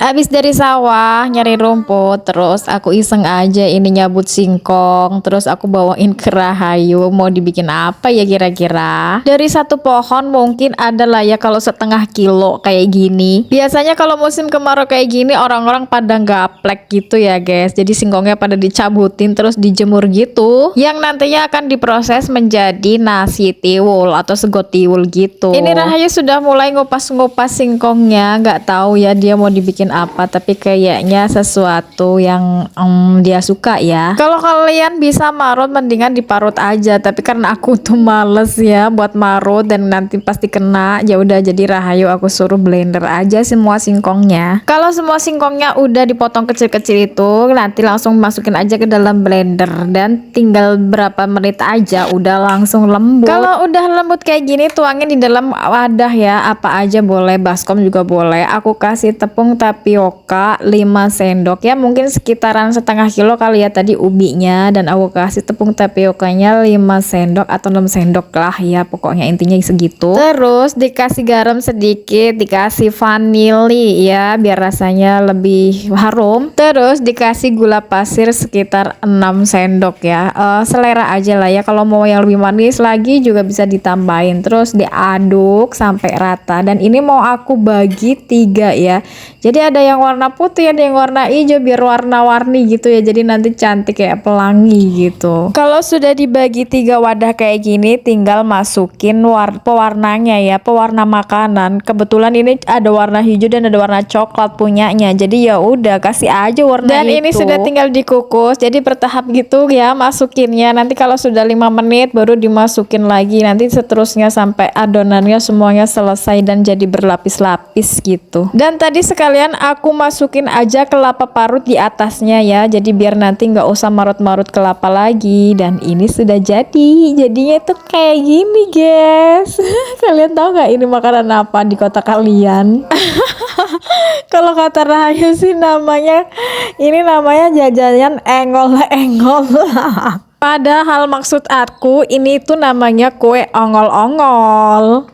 Habis dari sawah nyari rumput, terus aku iseng aja ini nyabut singkong, terus aku bawain ke Rahayu. Mau dibikin apa ya kira-kira? Dari satu pohon mungkin ada lah ya kalau setengah kilo kayak gini. Biasanya kalau musim kemarau kayak gini orang-orang pada gaplek gitu ya guys. Jadi singkongnya pada dicabutin terus dijemur gitu. Yang nantinya akan diproses menjadi nasi tiwul atau sego tiwul gitu. Ini Rahayu sudah mulai ngupas-ngupas singkongnya. Nggak tahu ya dia mau dibikin apa, tapi kayaknya sesuatu yang dia suka ya. Kalau kalian bisa marut mendingan diparut aja, tapi karena aku tuh males ya buat marut dan nanti pasti kena, ya udah jadi Rahayu aku suruh blender aja semua singkongnya. Kalau semua singkongnya udah dipotong kecil-kecil itu nanti langsung masukin aja ke dalam blender dan tinggal berapa menit aja udah langsung lembut. Kalau udah lembut kayak gini tuangin di dalam wadah ya, apa aja boleh, baskom juga boleh. Aku kasih tepung tapioka 5 sendok ya, mungkin sekitaran setengah kilo kali ya tadi ubinya, dan aku kasih tepung tapiokanya 5 sendok atau 6 sendok lah ya, pokoknya intinya segitu. Terus dikasih garam sedikit, dikasih vanili ya biar rasanya lebih harum. Terus dikasih gula pasir sekitar 6 sendok ya, selera aja lah ya, kalau mau yang lebih manis lagi juga bisa ditambahin. Terus diaduk sampai rata, dan ini mau aku bagi 3 ya. Jadi ada yang warna putih, ada yang warna hijau biar warna-warni gitu ya. Jadi nanti cantik kayak pelangi gitu. Kalau sudah dibagi 3 wadah kayak gini, tinggal masukin pewarnanya ya, pewarna makanan. Kebetulan ini ada warna hijau dan ada warna coklat punyanya. Jadi ya udah kasih aja warna dan itu. Dan ini sudah tinggal dikukus. Jadi bertahap gitu ya masukinnya. Nanti kalau sudah 5 menit baru dimasukin lagi. Nanti seterusnya sampai adonannya semuanya selesai dan jadi berlapis-lapis gitu. Dan tadi sekalian aku masukin aja kelapa parut di atasnya ya, jadi biar nanti nggak usah marut-marut kelapa lagi. Dan ini sudah jadi, jadinya itu kayak gini guys. Kalian tahu nggak ini makanan apa di kota kalian? Kalau kata Rahayu sih namanya jajanan engol-engol. Padahal maksud aku ini tuh namanya kue ongol-ongol.